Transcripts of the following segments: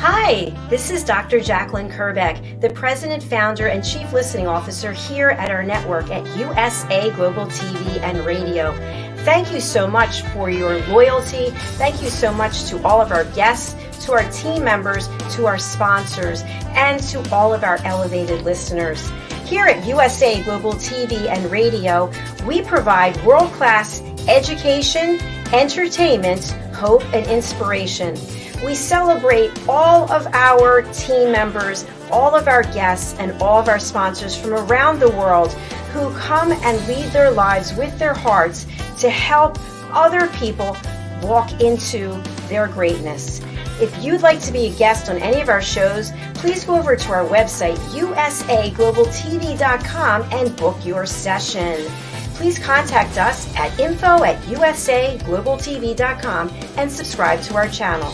Hi, this is Dr. JACALYN KERBECK, the President, Founder, and Chief Listening Officer here at our network at USA Global TV and Radio. Thank you so much for your loyalty. Thank you so much to all of our guests, to our team members, to our sponsors, and to all of our elevated listeners. Here at USA Global TV and Radio, we provide world-class education, entertainment, hope, and inspiration. We celebrate all of our team members, all of our guests, and all of our sponsors from around the world who come and lead their lives with their hearts to help other people walk into their greatness. If you'd like to be a guest on any of our shows, please go over to our website, usaglobaltv.com, and book your session. Please contact us at info@usaglobaltv.com and subscribe to our channel.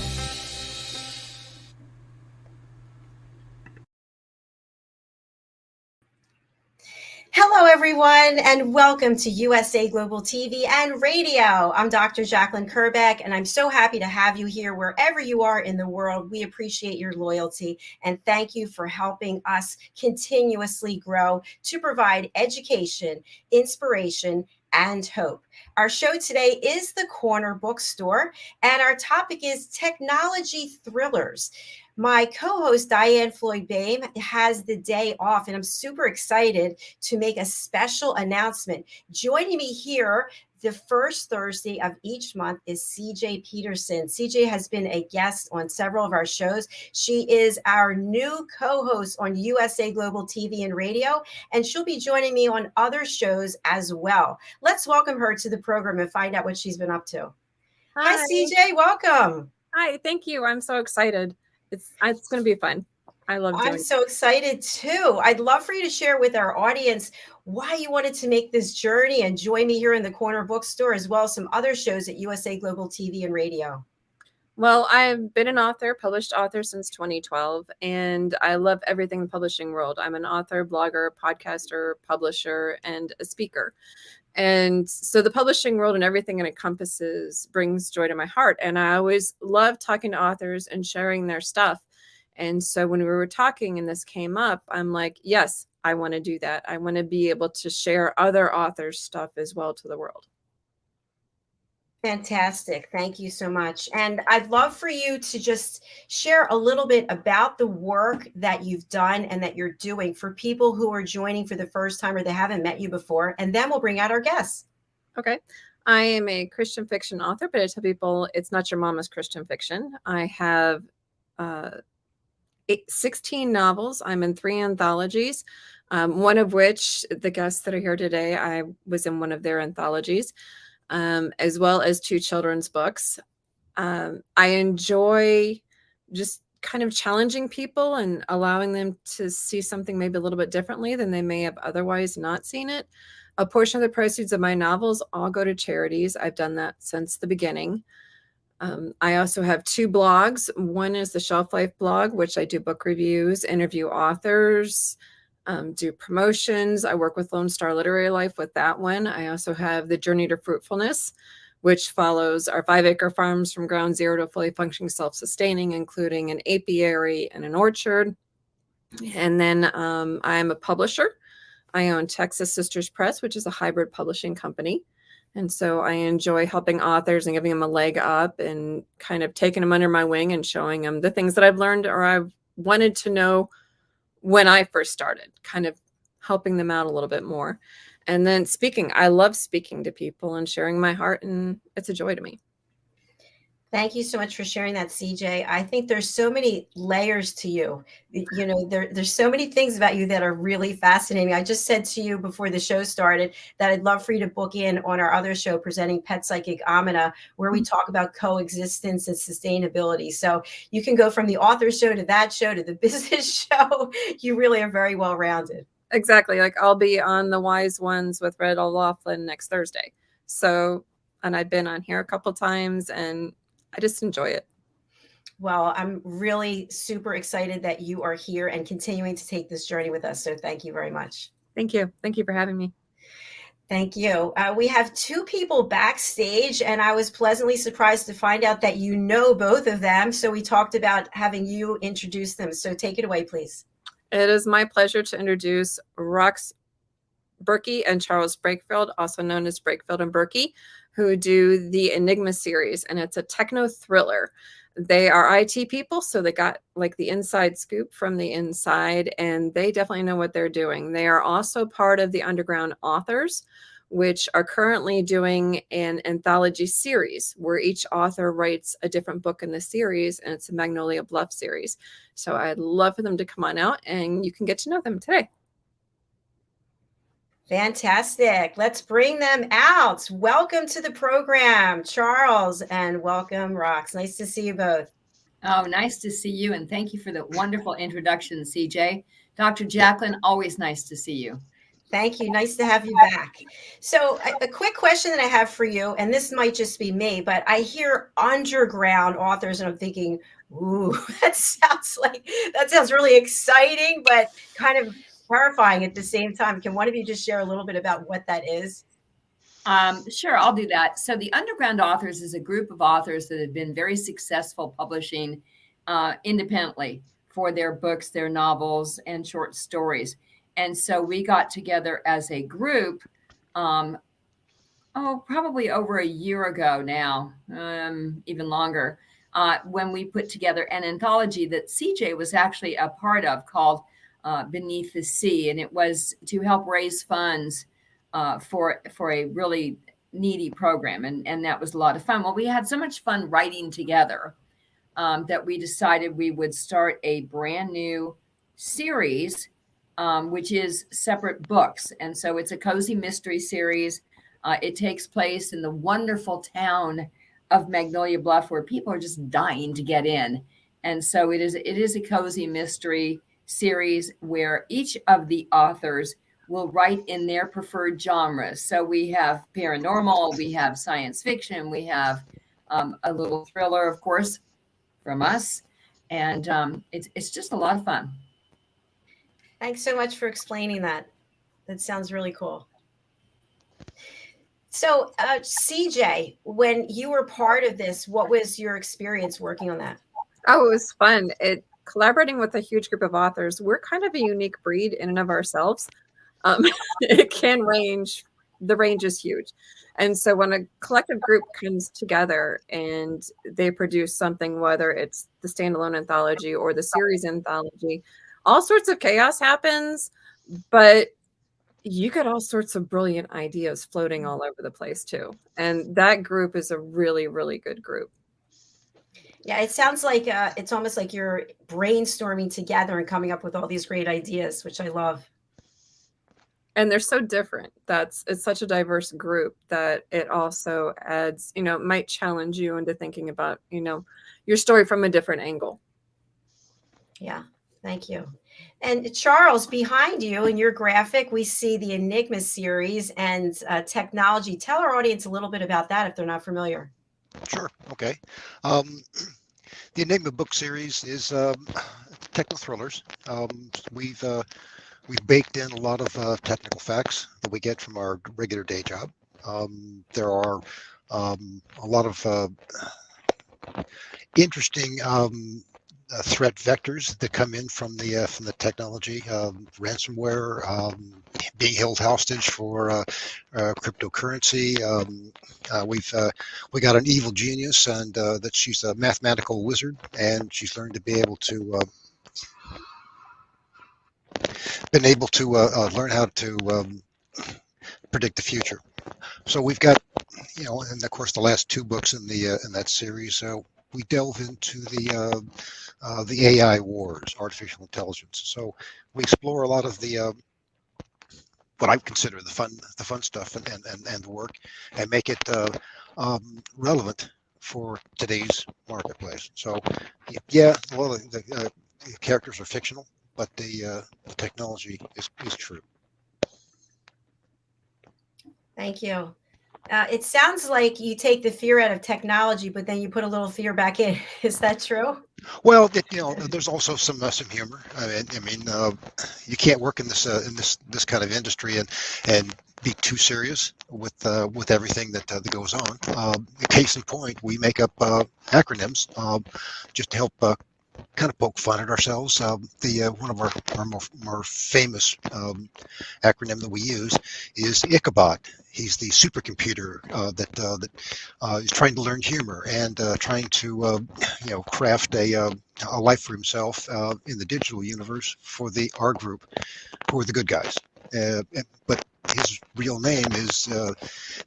Hello, everyone, and welcome to USA Global TV and Radio. I'm Dr. JACALYN KERBECK, and I'm so happy to have you here wherever you are in the world. We appreciate your loyalty, and thank you for helping us continuously grow to provide education, inspiration, and hope. Our show today is the Corner Bookstore, and our topic is technology thrillers. My co-host, DIANN BOEHM, has the day off, and I'm super excited to make a special announcement. Joining me here the first Thursday of each month is CJ Peterson. CJ has been a guest on several of our shows. She is our new co-host on USA Global TV and Radio, and she'll be joining me on other shows as well. Let's welcome her to the program and find out what she's been up to. Hi CJ, welcome. Hi, thank you. I'm so excited. It's going to be fun. I love doing it. I'm so excited too. I'd love for you to share with our audience why you wanted to make this journey and join me here in the Corner Bookstore, as well as some other shows at USA Global TV and Radio. Well, I've been an author, published author since 2012, and I love everything in the publishing world. I'm an author, blogger, podcaster, publisher, and a speaker. And so the publishing world and everything it encompasses brings joy to my heart. And I always love talking to authors and sharing their stuff. And so when we were talking and this came up, I'm like, yes, I want to do that. I want to be able to share other authors' stuff as well to the world. Fantastic. Thank you so much. And I'd love for you to just share a little bit about the work that you've done and that you're doing for people who are joining for the first time or they haven't met you before, and then we'll bring out our guests. Okay. I am a Christian fiction author, but I tell people it's not your mama's Christian fiction. I have 16 novels. I'm in 3 anthologies, one of which the guests that are here today, I was in one of their anthologies. As well as 2 children's books. I enjoy just kind of challenging people and allowing them to see something maybe a little bit differently than they may have otherwise not seen it. A portion of the proceeds of my novels all go to charities. I've done that since the beginning. I also have 2 blogs. One is the Shelf Life blog, which I do book reviews, interview authors, do promotions. I work with Lone Star Literary Life with that one. I also have the Journey to Fruitfulness, which follows our 5-acre farms from ground zero to fully functioning, self-sustaining, including an apiary and an orchard. And then I'm a publisher. I own Texas Sisters Press, which is a hybrid publishing company. And so I enjoy helping authors and giving them a leg up and kind of taking them under my wing and showing them the things that I've learned or I've wanted to know when I first started, kind of helping them out a little bit more. And then speaking, I love speaking to people and sharing my heart, and it's a joy to me. Thank you so much for sharing that, CJ. I think there's so many layers to you. You know, there's so many things about you that are really fascinating. I just said to you before the show started that I'd love for you to book in on our other show presenting Pet Psychic Amina, where we talk about coexistence and sustainability. So you can go from the author show to that show to the business show. You really are very well-rounded. Exactly. Like I'll be on The Wise Ones with Red O'Loughlin next Thursday. So, and I've been on here a couple times and I just enjoy it. Well, I'm really super excited that you are here and continuing to take this journey with us. So thank you very much. Thank you. Thank you for having me. Thank you. We have two people backstage, and I was pleasantly surprised to find out that you know both of them. So we talked about having you introduce them. So take it away, please. It is my pleasure to introduce Rox Burkey and Charles Breakfield, also known as Breakfield and Burkey, who do the Enigma series, and it's a techno thriller. They are IT people, so they got like the inside scoop from the inside, and they definitely know what they're doing. They are also part of the Underground Authors, which are currently doing an anthology series where each author writes a different book in the series, and it's a Magnolia Bluff series. So I'd love for them to come on out, and you can get to know them today. Fantastic. Let's bring them out. Welcome to the program, Charles, and welcome, Rox. Nice to see you both. Oh, nice to see you, and thank you for the wonderful introduction, CJ. Dr. JACALYN, always nice to see you. Thank you. Nice to have you back. So a quick question that I have for you, and this might just be me, but I hear underground authors and I'm thinking, ooh, that sounds really exciting, but kind of terrifying at the same time. Can one of you just share a little bit about what that is? Sure, I'll do that. So the Underground Authors is a group of authors that have been very successful publishing independently for their books, their novels, and short stories. And so we got together as a group, probably over a year ago now, even longer, when we put together an anthology that CJ was actually a part of called Beneath the Sea. And it was to help raise funds for a really needy program. And that was a lot of fun. Well, we had so much fun writing together that we decided we would start a brand new series, which is separate books. And so it's a cozy mystery series. It takes place in the wonderful town of Magnolia Bluff, where people are just dying to get in. And so it is a cozy mystery series where each of the authors will write in their preferred genres. So we have paranormal, we have science fiction, we have a little thriller, of course, from us. And it's just a lot of fun. Thanks so much for explaining that. That sounds really cool. So, CJ, when you were part of this, what was your experience working on that? Oh, it was fun. Collaborating with a huge group of authors, we're kind of a unique breed in and of ourselves. It can range, the range is huge. And so when a collective group comes together and they produce something, whether it's the standalone anthology or the series anthology, all sorts of chaos happens, but you get all sorts of brilliant ideas floating all over the place too. And that group is a really, really good group. Yeah, it sounds like it's almost like you're brainstorming together and coming up with all these great ideas, which I love. And they're so different. It's such a diverse group that it also adds, might challenge you into thinking about, your story from a different angle. Yeah, thank you. And Charles, behind you in your graphic, we see the Enigma series and technology. Tell our audience a little bit about that if they're not familiar. Sure. Okay. The Enigma book series is techno thrillers. We've baked in a lot of technical facts that we get from our regular day job. There are a lot of interesting threat vectors that come in from the technology, ransomware, being held hostage for cryptocurrency. We got an evil genius, and that she's a mathematical wizard, and she's learned to be able to learn how to predict the future. So we've got, and of course the last two books in that series. We delve into the AI wars, artificial intelligence. So we explore a lot of the what I consider the fun stuff and the work, and make it relevant for today's marketplace. So yeah, a lot of the characters are fictional, but the technology is true. Thank you. It sounds like you take the fear out of technology, but then you put a little fear back in. Is that true? Well, there's also some humor. I mean, you can't work in this kind of industry and be too serious with everything that goes on. Case in point, we make up acronyms just to help kind of poke fun at ourselves. One of our more famous acronym that we use is Ichabod. He's the supercomputer that is trying to learn humor and trying to craft a life for himself in the digital universe for the R group, who are the good guys. But his real name is the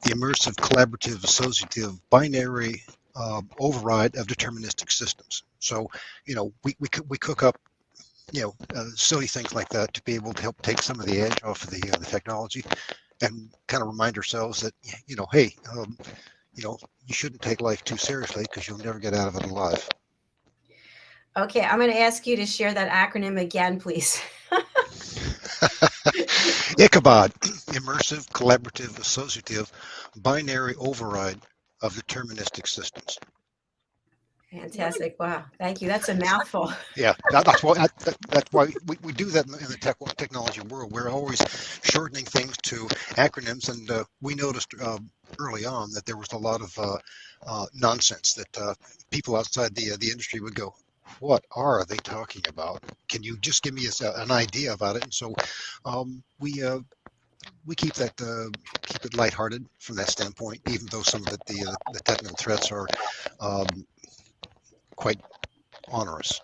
Immersive Collaborative Associative Binary Override of Deterministic Systems. So, we cook up, silly things like that to be able to help take some of the edge off of the technology, and kind of remind ourselves that, hey, you shouldn't take life too seriously, because you'll never get out of it alive. Okay, I'm going to ask you to share that acronym again, please. Ichabod, Immersive Collaborative Associative Binary Override of Deterministic Systems. Fantastic. Wow. Thank you. That's a mouthful. Yeah, that's why we do that in the technology world. We're always shortening things to acronyms, and we noticed early on that there was a lot of nonsense that people outside the industry would go, "What are they talking about? Can you just give me an idea about it?" And so we keep it lighthearted from that standpoint, even though some of the technical threats are quite onerous.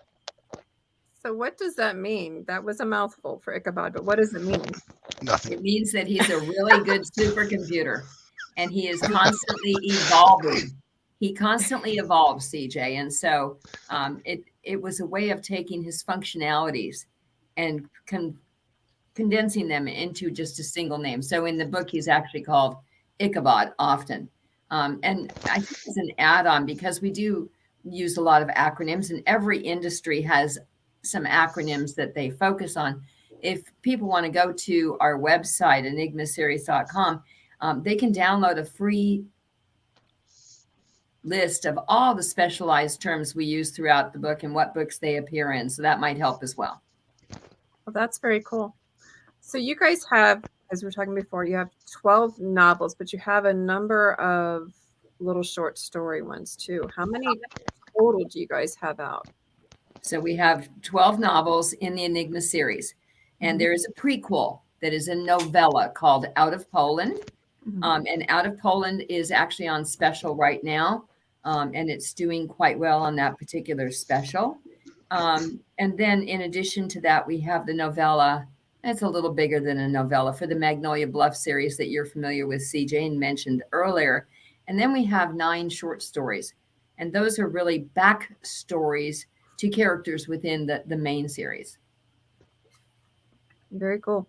So what does that mean? That was a mouthful for Ichabod, but what does it mean? Nothing. It means that he's a really good supercomputer, and he is constantly evolving. He constantly evolves, CJ. And so it was a way of taking his functionalities and condensing them into just a single name. So in the book, he's actually called Ichabod often. And I think it's an add-on, because we do use a lot of acronyms, and every industry has some acronyms that they focus on. If people want to go to our website, enigmaseries.com, they can download a free list of all the specialized terms we use throughout the book and what books they appear in. So that might help as well. Well, that's very cool. So you guys have, as we were talking before, you have 12 novels, but you have a number of little short story ones too. How many total do you guys have out? So we have 12 novels in the Enigma series, and there is a prequel that is a novella called Out of Poland. And Out of Poland is actually on special right now, and it's doing quite well on that particular special. And then in addition to that, we have the novella. It's a little bigger than a novella, for the Magnolia Bluff series that you're familiar with, CJ, and mentioned earlier. And then we have 9 short stories, and those are really backstories to characters within the main series. Very cool.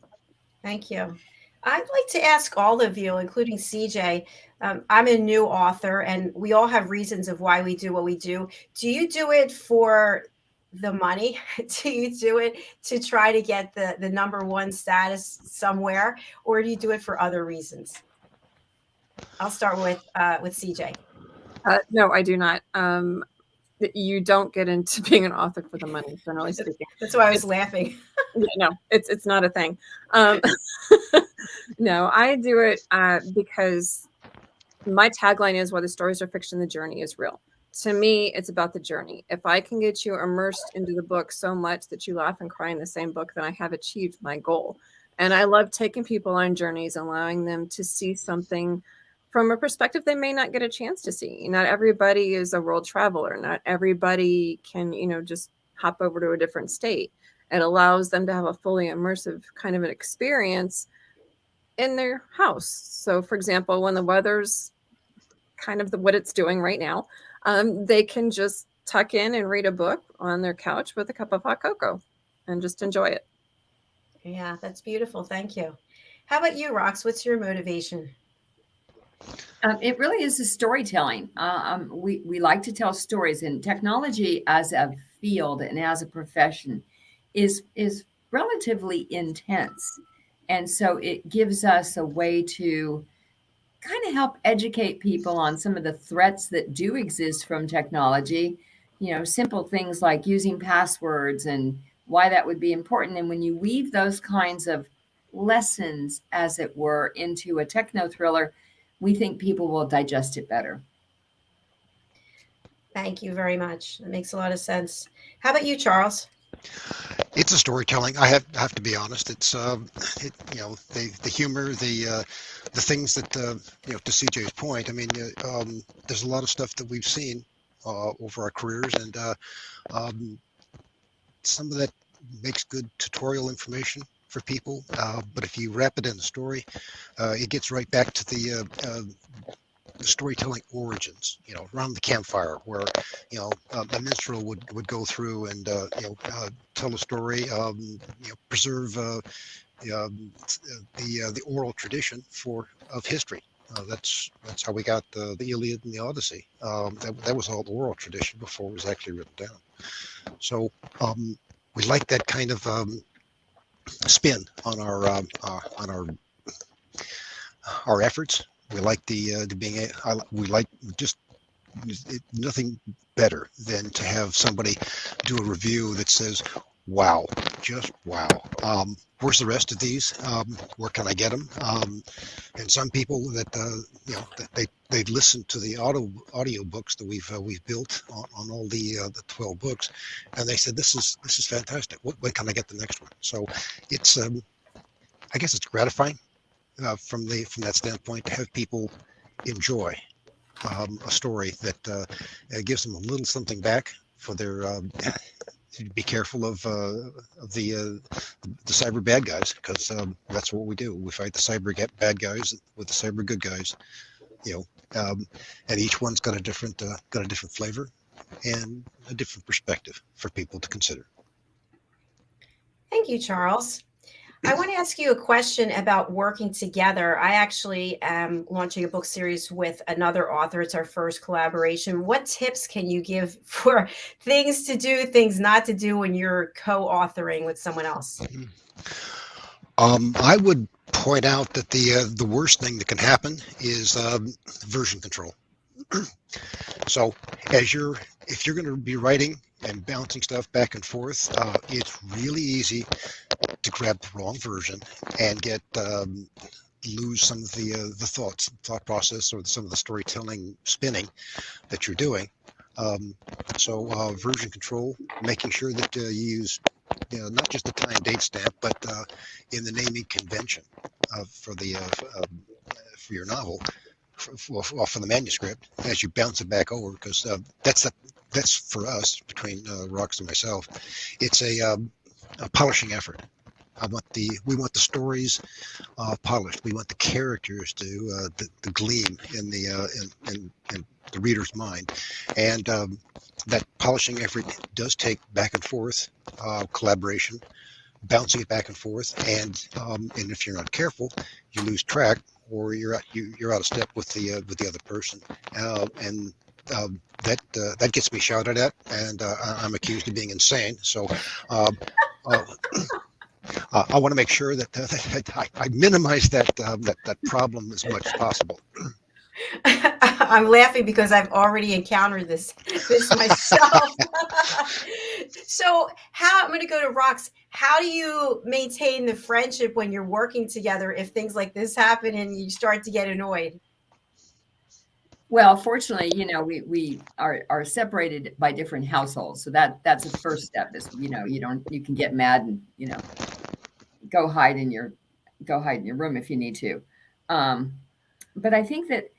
Thank you. I'd like to ask all of you, including CJ, I'm a new author, and we all have reasons of why we do what we do. Do you do it for the money? Do you do it to try to get the #1 status somewhere, or do you do it for other reasons? I'll start with CJ. No, I do not. You don't get into being an author for the money, generally speaking. That's why I was laughing. No, it's not a thing. No, I do it because my tagline is, "Whether stories are fiction, the journey is real." To me, it's about the journey. If I can get you immersed into the book so much that you laugh and cry in the same book, then I have achieved my goal. And I love taking people on journeys, allowing them to see something from a perspective they may not get a chance to see. Not everybody is a world traveler. Not everybody can, just hop over to a different state. It allows them to have a fully immersive kind of an experience in their house. So, for example, when the weather's kind of what it's doing right now, they can just tuck in and read a book on their couch with a cup of hot cocoa and just enjoy it. Yeah, that's beautiful. Thank you. How about you, Rox? What's your motivation? It really is the storytelling. We like to tell stories, and technology as a field and as a profession is relatively intense. And so it gives us a way to kind of help educate people on some of the threats that do exist from technology, simple things like using passwords and why that would be important. And when you weave those kinds of lessons, as it were, into a techno thriller, we think people will digest it better. Thank you very much. That makes a lot of sense. How about you, Charles? It's a storytelling. I have to be honest. It's the humor, the things that to CJ's point. I mean, there's a lot of stuff that we've seen over our careers, and some of that makes good tutorial information for people. But if you wrap it in a story, it gets right back to the storytelling origins, around the campfire, where a minstrel would go through and tell a story, preserve the oral tradition of history. That's how we got the Iliad and the Odyssey. That was all oral tradition before it was actually written down. So we like that kind of spin on our efforts. We like we like just nothing better than to have somebody do a review that says, wow, just wow. Where's the rest of these? Where can I get them? And some people that they've listened to the audiobooks that we've built on all the 12 books, and they said, this is fantastic. When can I get the next one? So it's I guess it's gratifying from that standpoint to have people enjoy a story that gives them a little something back for their. Be careful of the cyber bad guys, because that's what we do. We fight the cyber bad guys with the cyber good guys, and each one's got a different flavor and a different perspective for people to consider. Thank you, Charles. I want to ask you a question about working together. I actually am launching a book series with another author. It's our first collaboration. What tips can you give for things to do, things not to do when you're co-authoring with someone else? I would point out that the worst thing that can happen is version control. So if you're going to be writing and bouncing stuff back and forth, it's really easy to grab the wrong version and get lose some of the thought process, or some of the storytelling spinning that you're doing. So version control, making sure that you use not just the time date stamp, but in the naming convention for your novel, for the manuscript, as you bounce it back over, because that's for us, between Rox and myself, it's a polishing effort. We want the stories polished. We want the characters to the gleam in the reader's mind, and that polishing effort does take back and forth collaboration, bouncing it back and forth, and if you're not careful, you lose track, or you're out of step with the other person, and that gets me shouted at, and I'm accused of being insane. So I want to make sure that I minimize that problem as much as possible. I'm laughing because I've already encountered this myself. So I'm going to go to Rox. How do you maintain the friendship when you're working together if things like this happen and you start to get annoyed? Well, fortunately, we are separated by different households, so that's the first step. Is you can get mad and go hide in your room if you need to. But I think that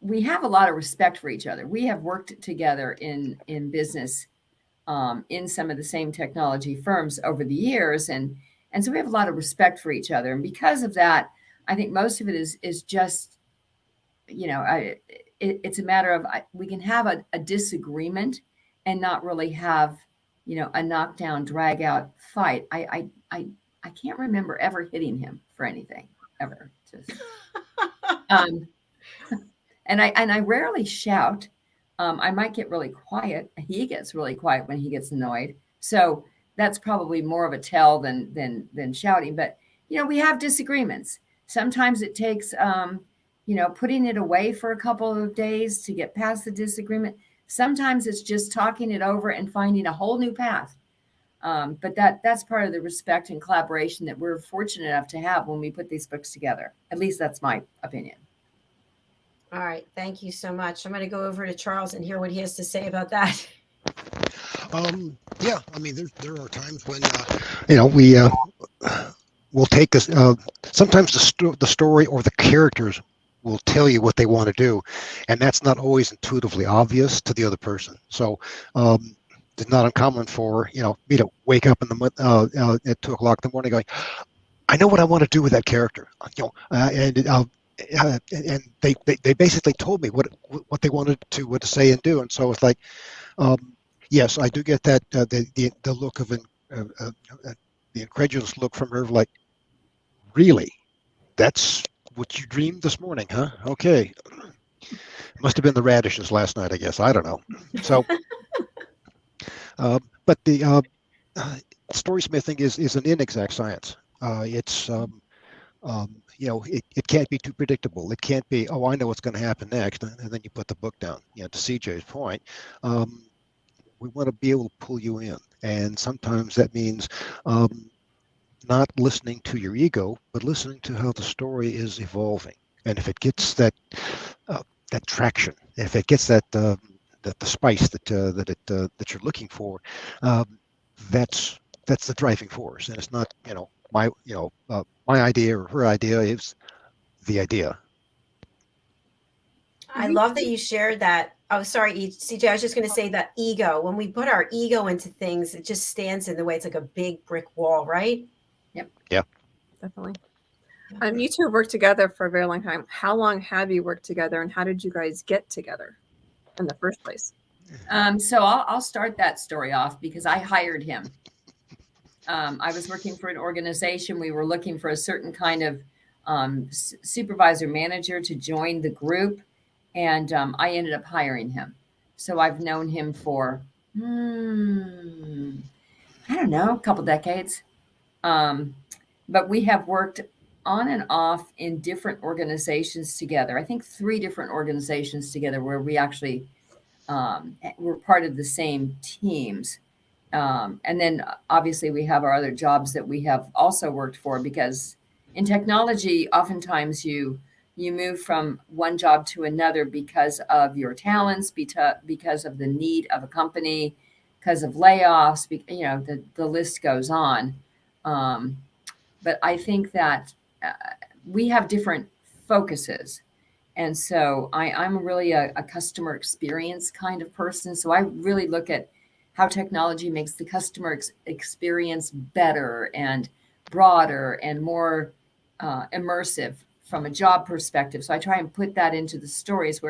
we have a lot of respect for each other. We have worked together in business in some of the same technology firms over the years, and so we have a lot of respect for each other. And because of that, I think most of it is just, it's a matter of we can have a disagreement and not really have, a knockdown, drag out fight. I can't remember ever hitting him for anything ever. Just, and I rarely shout. I might get really quiet. He gets really quiet when he gets annoyed. So that's probably more of a tell than shouting. But, we have disagreements. Sometimes it takes, putting it away for a couple of days to get past the disagreement. Sometimes it's just talking it over and finding a whole new path. But that's part of the respect and collaboration that we're fortunate enough to have when we put these books together. At least that's my opinion. All right. Thank you so much. I'm going to go over to Charles and hear what he has to say about that. Yeah, I mean, there are times when we'll take this. Sometimes the story or the characters will tell you what they want to do, and that's not always intuitively obvious to the other person. So it's not uncommon for me to wake up in the at 2 o'clock in the morning going, I know what I want to do with that character. And they basically told me what they wanted to say and do, and so it's like. Yes, I do get that the look of the incredulous look from her, like, really? That's what you dreamed this morning, huh? Okay. Must have been the radishes last night, I guess. I don't know. So, but the story smithing is an inexact science. It's it can't be too predictable. It can't be, oh, I know what's going to happen next, and then you put the book down. To CJ's point. We want to be able to pull you in, and sometimes that means not listening to your ego, but listening to how the story is evolving. And if it gets that traction, if it gets that the spice that you're looking for, that's the driving force. And it's not my idea or her idea. It's the idea. I love that you shared that. Oh, sorry, CJ. I was just going to say that ego. When we put our ego into things, it just stands in the way. It's like a big brick wall, right? Yep. Yeah. Definitely. You two have worked together for a very long time. How long have you worked together, and how did you guys get together in the first place? So I'll start that story off because I hired him. I was working for an organization. We were looking for a certain kind of supervisor manager to join the group. And I ended up hiring him. So I've known him for, I don't know, a couple decades. But we have worked on and off in different organizations together. I think 3 different organizations together where we actually were part of the same teams. And then obviously we have our other jobs that we have also worked for, because in technology, oftentimes you move from one job to another because of your talents, because of the need of a company, because of layoffs, the list goes on. But I think that we have different focuses. And so I'm really a customer experience kind of person. So I really look at how technology makes the customer experience better and broader and more immersive from a job perspective. So I try and put that into the stories,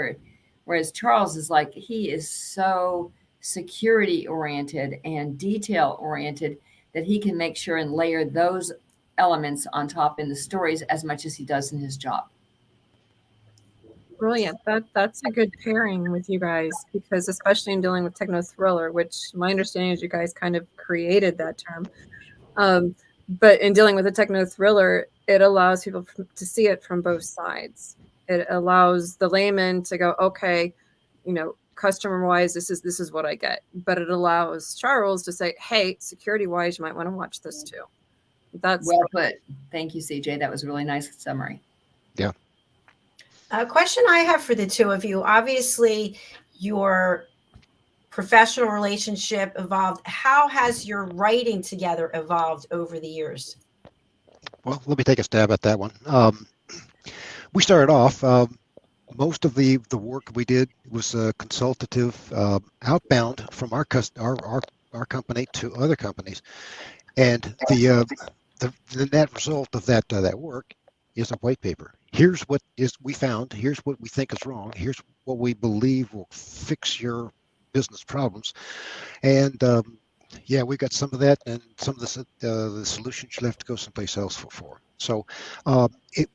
whereas Charles is like, he is so security oriented and detail oriented that he can make sure and layer those elements on top in the stories as much as he does in his job. Brilliant. That's a good pairing with you guys, because especially in dealing with techno thriller, which my understanding is you guys kind of created that term. But in dealing with a techno thriller, it allows people to see it from both sides. It allows the layman to go, okay, customer wise, this is what I get. But it allows Charles to say, hey, security wise, you might want to watch this too. That's well put. Thank you, CJ. That was a really nice summary. Yeah. A question I have for the two of you, obviously your professional relationship evolved. How has your writing together evolved over the years? Well, let me take a stab at that one. We started off, most of the work we did was consultative, outbound from our company to other companies. And the net result of that work is a white paper. Here's what we found. Here's what we think is wrong. Here's what we believe will fix your business problems. And yeah, we got some of that, and some of the solutions you'll have to go someplace else for. So it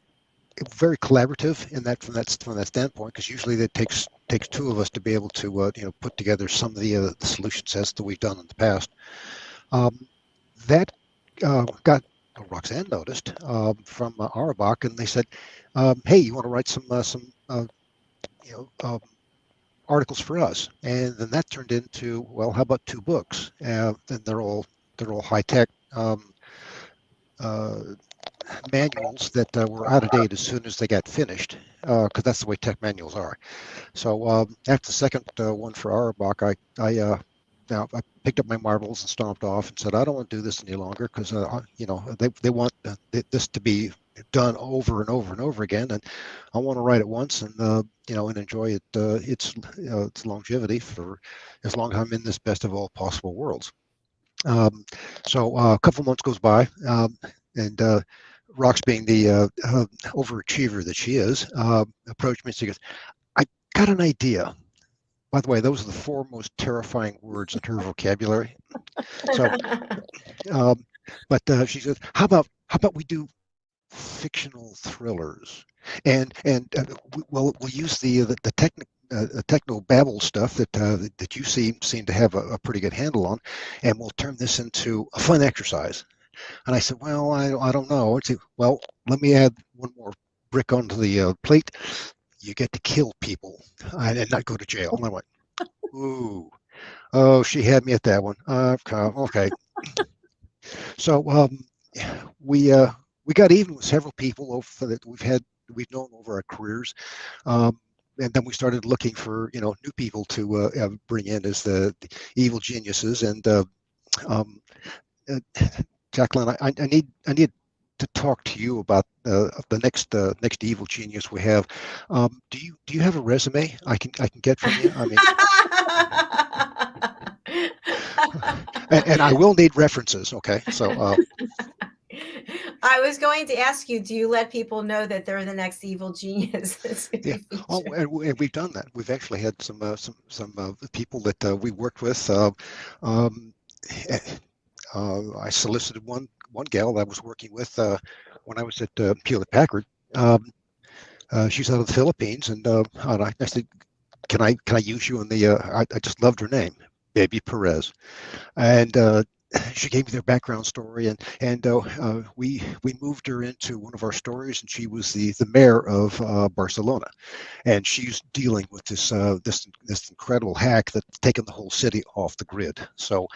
very collaborative in that from that standpoint, because usually it takes 2 of us to be able to put together some of the solution sets that we've done in the past. That got Roxanne noticed from Audiobooks, and they said, "Hey, you want to write some articles for us?" And then that turned into, well, how about 2 books? And they're all they're all high tech manuals that were out of date as soon as they got finished, because that's the way tech manuals are. So after the second one for Auerbach, now I picked up my marbles and stomped off and said, I don't want to do this any longer because they want this to be done over and over and over again, and I want to write it once and and enjoy it its longevity for as long as I'm in this best of all possible worlds. So a couple months goes by, and Rox, being the overachiever that she is, approached me and she goes, I got an idea. By the way, those are the 4 most terrifying words in her vocabulary. So, but she said, "How about we do fictional thrillers, and we'll use the techno babble stuff that you seem to have a pretty good handle on, and we'll turn this into a fun exercise." And I said, "Well, I don't know." I'd say, "Well, let me add one more brick onto the plate. You get to kill people and not go to jail." And I went, "Ooh, oh, she had me at that one." Okay. So we got even with several people that we've known over our careers, and then we started looking for new people to bring in as the evil geniuses. And JACALYN, I need to talk to you about the next evil genius we have. Do you have a resume I can get from you? I mean, and I will need references. Okay, so. I was going to ask you, do you let people know that they're the next evil genius? Yeah. Oh, and we've done that. We've actually had some people that we worked with. I solicited one gal that I was working with when I was at Hewlett Packard. She's out of the Philippines, and I said, "Can I use you in the?" I just loved her name, Baby Perez, and she gave me their background story, and we moved her into one of our stories, and she was the mayor of Barcelona, and she's dealing with this incredible hack that's taken the whole city off the grid. So.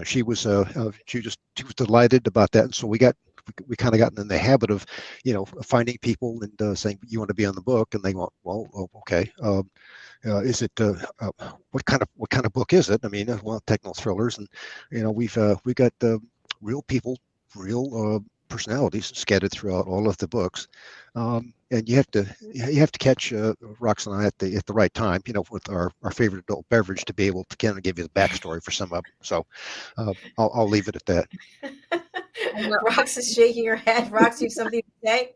She was delighted about that, and so we kind of gotten in the habit of finding people and saying, "You want to be on the book?" And they go, "Well, okay. Is it what kind of book is it?" I mean, well, techno thrillers, and we've got real people, real personalities scattered throughout all of the books, and you have to catch Rox and I at the right time, with our favorite adult beverage to be able to kind of give you the backstory for some of them. So I'll leave it at that. Rox is shaking her head. Rox, you have something to say?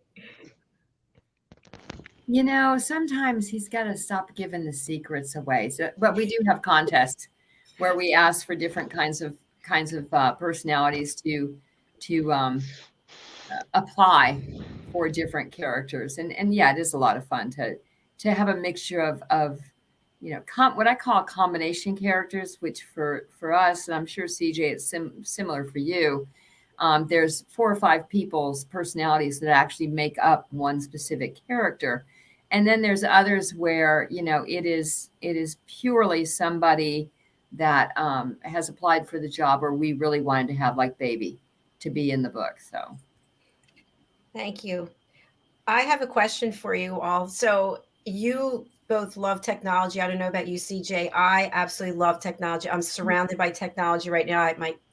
Sometimes he's got to stop giving the secrets away. So, but we do have contests where we ask for different kinds of personalities to apply for different characters, and yeah, it is a lot of fun to have a mixture of what I call combination characters, which for us, and I'm sure CJ it's similar for you. There's 4 or 5 people's personalities that actually make up one specific character, and then there's others where it is purely somebody that has applied for the job, or we really wanted to have, like Baby, to be in the book. So. Thank you. I have a question for you all. So you both love technology. I don't know about you, CJ. I absolutely love technology. I'm surrounded by technology right now.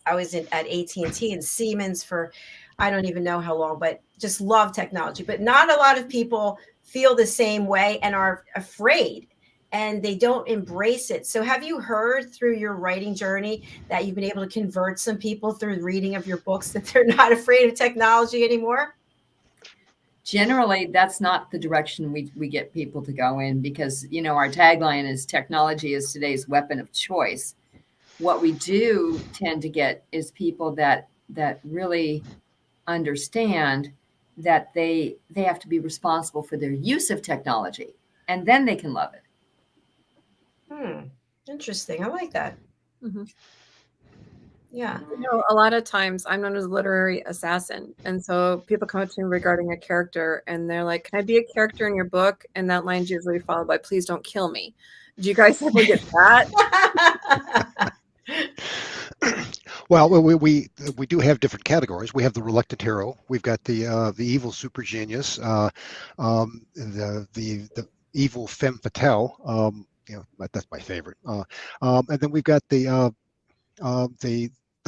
I was at AT&T and Siemens for I don't even know how long, but just love technology. But not a lot of people feel the same way and are afraid, and they don't embrace it. So have you heard through your writing journey that you've been able to convert some people through the reading of your books that they're not afraid of technology anymore? Generally, that's not the direction we get people to go in, because, our tagline is technology is today's weapon of choice. What we do tend to get is people that really understand that they have to be responsible for their use of technology, and then they can love it. Interesting. I like that. Mm-hmm. Yeah. A lot of times I'm known as a literary assassin. And so people come up to me regarding a character and they're like, "Can I be a character in your book?" And that line's usually followed by, "Please don't kill me." Do you guys ever get that? Well, we do have different categories. We have the reluctant hero. We've got the evil super genius, the evil femme fatale. That's my favorite. And then we've got the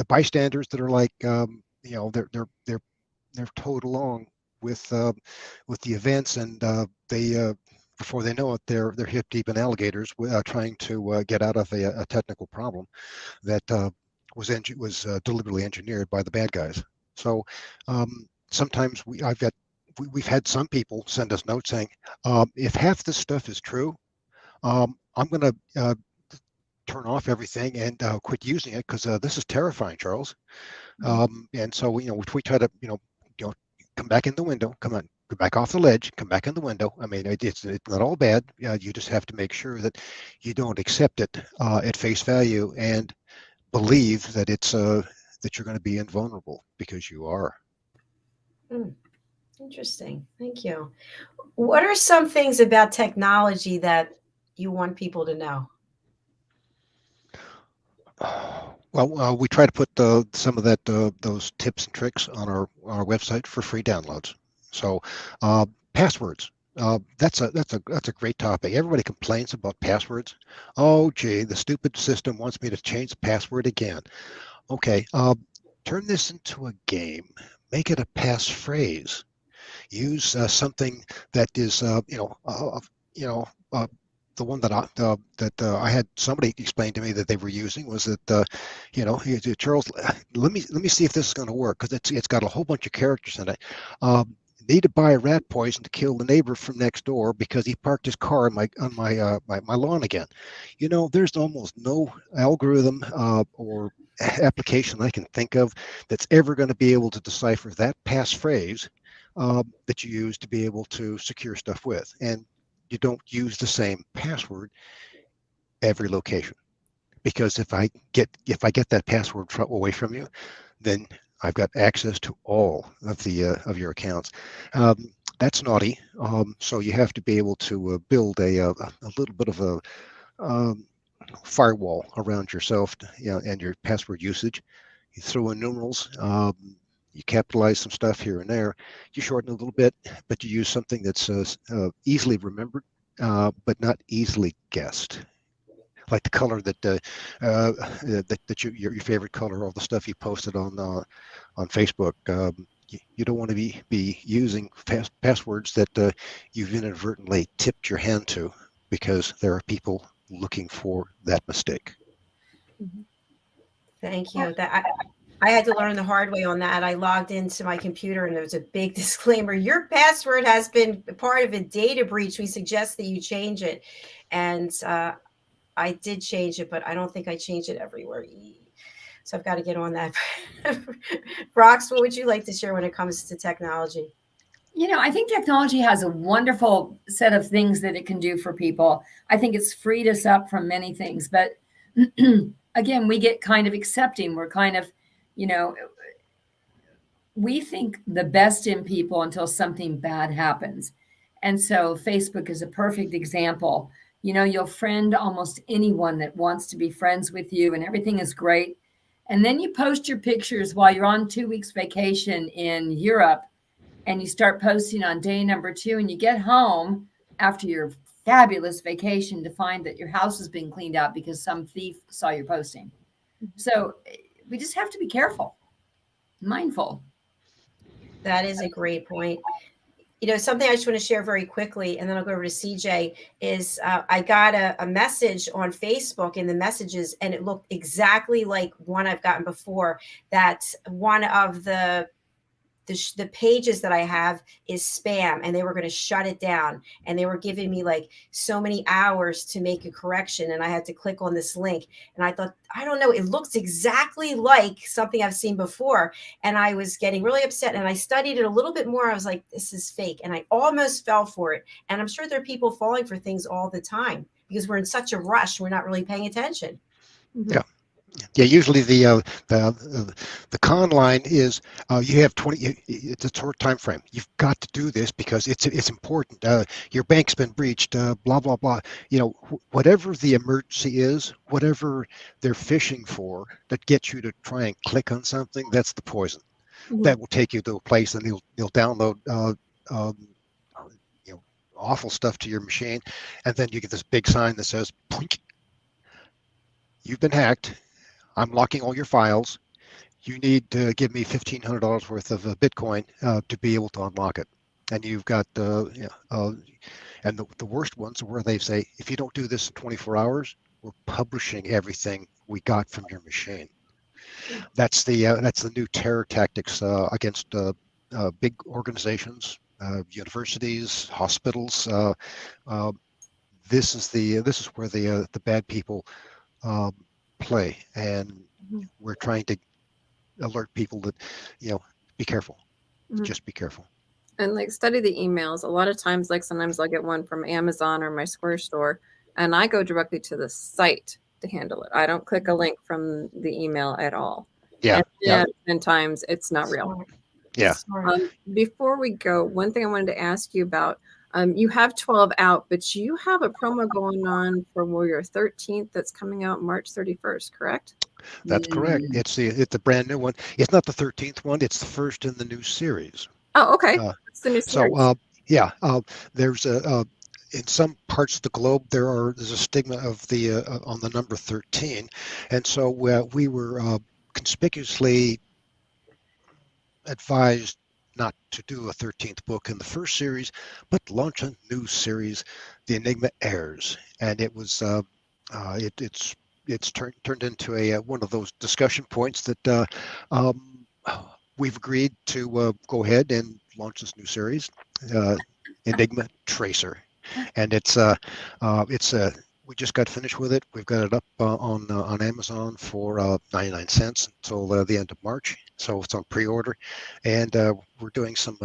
bystanders that are like they're towed along with the events, and they before they know it, they're hip deep in alligators, trying to get out of a technical problem that was deliberately engineered by the bad guys. So sometimes we've had some people send us notes saying, if half this stuff is true, I'm going to turn off everything and quit using it because this is terrifying, Charles. And so we try to come back in the window, come on, go back off the ledge, come back in the window. I mean, it's not all bad. You just have to make sure that you don't accept it at face value and believe that it's that you're going to be invulnerable, because you are. Interesting. Thank you. What are some things about technology that you want people to know? Well, we try to put some of those tips and tricks on our website for free downloads. So passwords. That's a great topic. Everybody complains about passwords. Oh, gee, the stupid system wants me to change the password again. Okay, turn this into a game. Make it a passphrase. Use something that is, the one that I had somebody explain to me that they were using was that, Charles, let me see if this is going to work, because it's got a whole bunch of characters in it. Need to buy rat poison to kill the neighbor from next door because he parked his car on my lawn again. There's almost no algorithm or application I can think of that's ever going to be able to decipher that passphrase that you use to be able to secure stuff with. And you don't use the same password every location, because if I get that password away from you, then I've got access to all of your accounts. That's naughty. So you have to be able to build a little bit of a firewall around yourself, and your password usage. You throw in numerals. You capitalize some stuff here and there. You shorten a little bit, but you use something that's easily remembered, but not easily guessed. Like the color that your favorite color, all the stuff you posted on Facebook. You don't want to be using passwords that you've inadvertently tipped your hand to, because there are people looking for that mistake. Thank you. I had to learn the hard way on that. I logged into my computer and there was a big disclaimer. Your password has been part of a data breach. We suggest that you change it. And I did change it, but I don't think I changed it everywhere. So I've got to get on that. Brox, what would you like to share when it comes to technology? I think technology has a wonderful set of things that it can do for people. I think it's freed us up from many things. But again, we get kind of accepting. We're kind of, we think the best in people until something bad happens. And so Facebook is a perfect example. You'll friend almost anyone that wants to be friends with you, and everything is great. And then you post your pictures while you're on 2 weeks vacation in Europe, and you start posting on day number 2, and you get home after your fabulous vacation to find that your house has been cleaned out because some thief saw your posting. So we just have to be careful, mindful. That is a great point. Something I just want to share very quickly, and then I'll go over to CJ, is I got a message on Facebook in the messages, and it looked exactly like one I've gotten before, that one of the pages that I have is spam, and they were going to shut it down, and they were giving me like so many hours to make a correction, and I had to click on this link, and I thought, I don't know, it looks exactly like something I've seen before, and I was getting really upset, and I studied it a little bit more. I was like, this is fake, and I almost fell for it. And I'm sure there are people falling for things all the time because we're in such a rush, we're not really paying attention. Yeah. Yeah, usually the con line is you have 20. It's a short time frame. You've got to do this because it's important. Your bank's been breached. Blah blah blah. Whatever the emergency is, whatever they're fishing for that gets you to try and click on something, that's the poison. Mhm. That will take you to a place, and you'll download um, awful stuff to your machine, and then you get this big sign that says, "Poink, you've been hacked. I'm locking all your files. You need to give me $1,500 worth of Bitcoin to be able to unlock it." And you've got and the worst ones are where they say, if you don't do this in 24 hours, we're publishing everything we got from your machine. That's the new terror tactics against big organizations, universities, hospitals. This is where the bad people play, and Mhm. we're trying to alert people that be careful. Mhm. Just be careful. And like study the emails. A lot of times, like sometimes I'll get one from Amazon or my Square store, and I go directly to the site to handle it. I don't click a link from the email at all. Yeah, And 10 times it's not real. Smart. yeah. Smart. Before we go, one thing I wanted to ask you about, you have 12 out, but you have a promo going on for Warrior 13th that's coming out March 31st, correct? That's correct. Mm. It's a brand new one. It's not the 13th one. It's the first in the new series. Oh, okay. Uh, It's the new series. So there's in some parts of the globe there's a stigma of the on the number 13, and so we were conspicuously advised not to do a 13th book in the first series, but launch a new series, the Enigma Heirs, and it was it's turned into a one of those discussion points that we've agreed to go ahead and launch this new series, Enigma Tracer, and it's we just got finished with it. We've got it up on Amazon for 99 cents until the end of March. So it's on pre-order, and we're doing some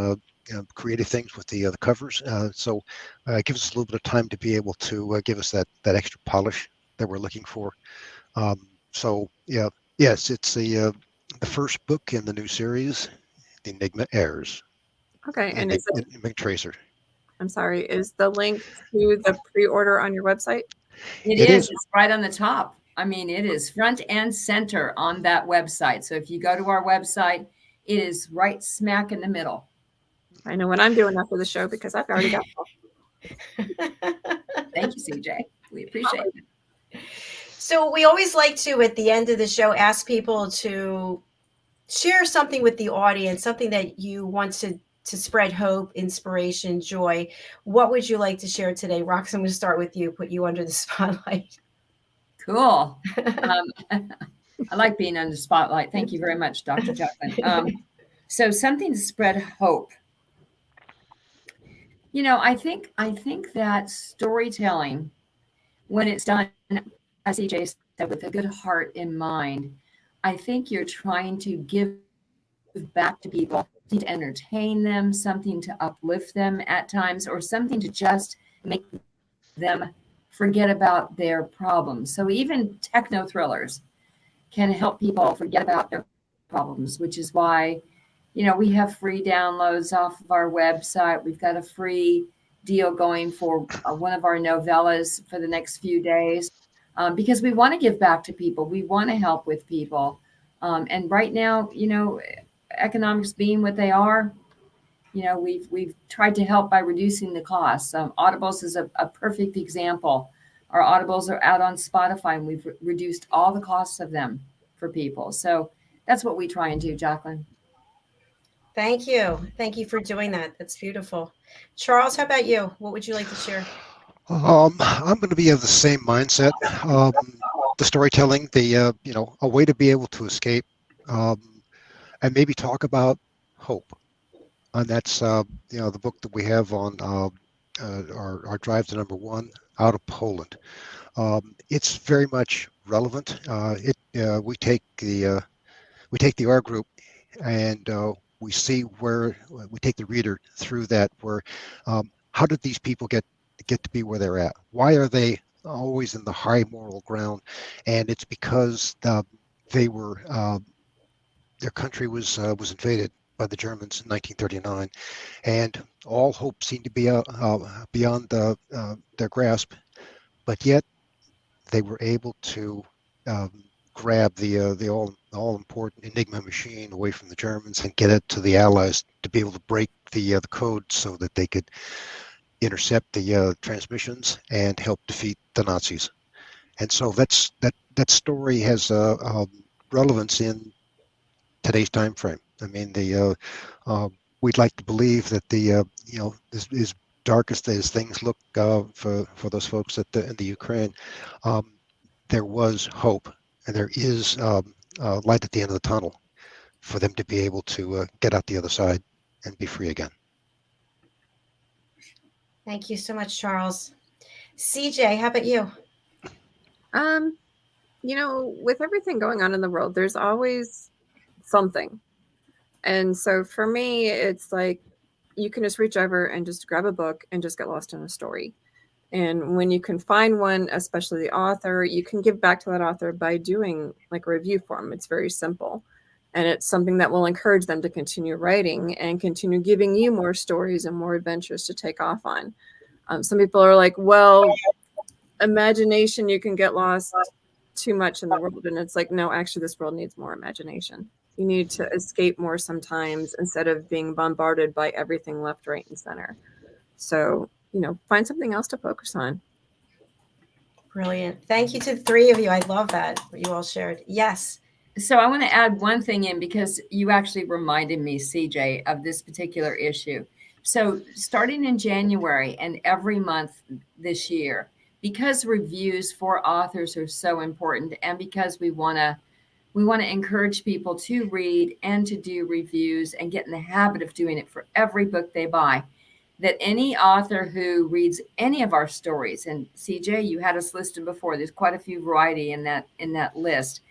creative things with the covers. So it gives us a little bit of time to be able to give us that extra polish that we're looking for. So yeah, yes, it's the first book in the new series, the Enigma Heirs. Okay. And Enigma Tracer. I'm sorry, is the link to the pre-order on your website? It is. It's right on the top. I mean, it is front and center on that website. So if you go to our website, it is right smack in the middle. I know what I'm doing after the show because I've already got Thank you, CJ. We appreciate it. So we always like to, at the end of the show, ask people to share something with the audience, something that you want to spread hope, inspiration, joy. What would you like to share today? Rox, I'm going to start with you, put you under the spotlight. Cool. I like being under the spotlight. Thank you very much, Dr. JACALYN. So something to spread hope. I think that storytelling, when it's done, as CJ said, with a good heart in mind, I think you're trying to give back to people, something to entertain them, something to uplift them at times, or something to just make them forget about their problems. So even techno thrillers can help people forget about their problems, which is why, we have free downloads off of our website. We've got a free deal going for one of our novellas for the next few days, because we want to give back to people. We want to help with people. And right now, economics being what they are, we've tried to help by reducing the costs. Audibles is a perfect example. Our Audibles are out on Spotify, and we've reduced all the costs of them for people. So that's what we try and do, JACALYN. Thank you. Thank you for doing that. That's beautiful. Charles, how about you? What would you like to share? I'm going to be of the same mindset. The storytelling, a way to be able to escape, and maybe talk about hope. And that's the book that we have on our drive to #1 out of Poland. It's very much relevant. We take the R group, and we see where we take the reader through that. Where how did these people get to be where they're at? Why are they always in the high moral ground, and it's because they were their country was invaded by the Germans in 1939, and all hope seemed to be beyond their grasp. But yet, they were able to grab the all important Enigma machine away from the Germans and get it to the Allies to be able to break the code so that they could intercept the transmissions and help defeat the Nazis. And so that story has relevance in today's time frame. I mean, we'd like to believe that as darkest as things look for those folks in the Ukraine, there was hope, and there is light at the end of the tunnel for them to be able to get out the other side and be free again. Thank you so much, Charles. CJ, how about you? With everything going on in the world, there's always something. And so for me, it's like you can just reach over and just grab a book and just get lost in a story. And when you can find one, especially the author, you can give back to that author by doing like a review form. It's very simple. And it's something that will encourage them to continue writing and continue giving you more stories and more adventures to take off on. Some people are like, well, imagination, you can get lost too much in the world. And it's like, no, actually, this world needs more imagination. You need to escape more sometimes instead of being bombarded by everything left, right, and center. So, find something else to focus on. Brilliant. Thank you to the three of you. I love that, what you all shared. Yes. So I want to add one thing in because you actually reminded me, CJ, of this particular issue. So starting in January and every month this year, because reviews for authors are so important, and because we want to encourage people to read and to do reviews and get in the habit of doing it for every book they buy, that any author who reads any of our stories, and CJ, you had us listed before, there's quite a few variety in that list.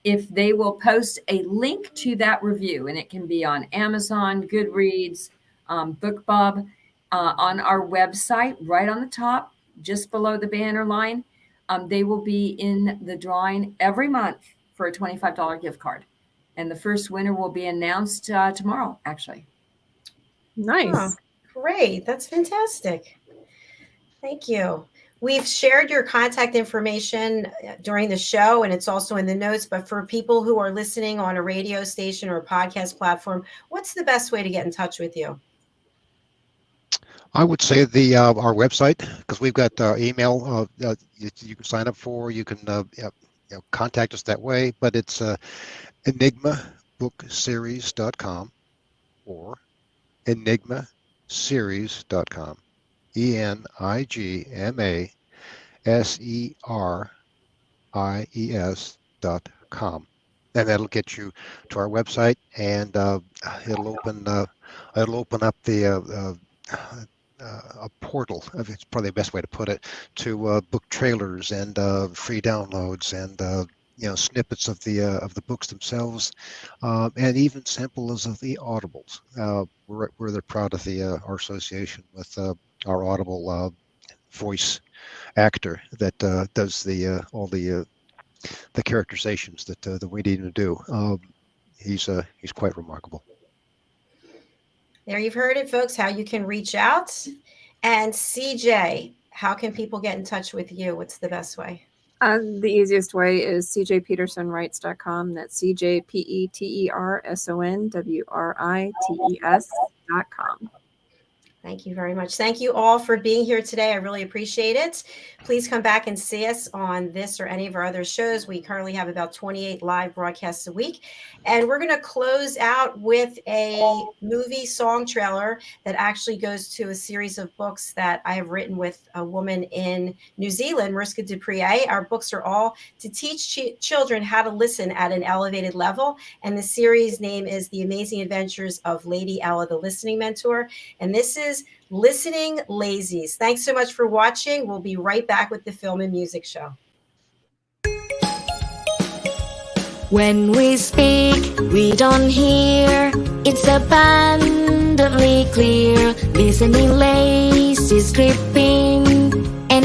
If they will post a link to that review, and it can be on Amazon, Goodreads, BookBub, on our website, right on the top, just below the banner line, they will be in the drawing every month for a $25 gift card. And the first winner will be announced tomorrow, actually. Nice. Oh, great. That's fantastic. Thank you. We've shared your contact information during the show, and it's also in the notes. But for people who are listening on a radio station or a podcast platform, what's the best way to get in touch with you? I would say our website, because we've got email you can sign up for. You can contact us that way, but it's enigmabookseries.com or enigmaseries.com. ENIGMASERIES.com, and that'll get you to our website, and it'll open up a portal. It's probably the best way to put it, to book trailers and free downloads and snippets of the books themselves, and even samples of the Audibles. We're really proud of our association with our Audible voice actor that does all the characterizations that we need him to do. He's quite remarkable. There, you've heard it, folks, how you can reach out. And CJ, how can people get in touch with you? What's the best way? The easiest way is cjpetersonwrites.com. That's cjpetersonwrites.com. Thank you very much. Thank you all for being here today. I really appreciate it. Please come back and see us on this or any of our other shows. We currently have about 28 live broadcasts a week. And we're going to close out with a movie song trailer that actually goes to a series of books that I have written with a woman in New Zealand, Mariska Duprier. Our books are all to teach children how to listen at an elevated level. And the series name is The Amazing Adventures of Lady Ella, the Listening Mentor. And this is Listening Lazies. Thanks so much for watching. We'll be right back with the film and music show. When we speak, we don't hear. It's abundantly clear. Listening lazies creeping, and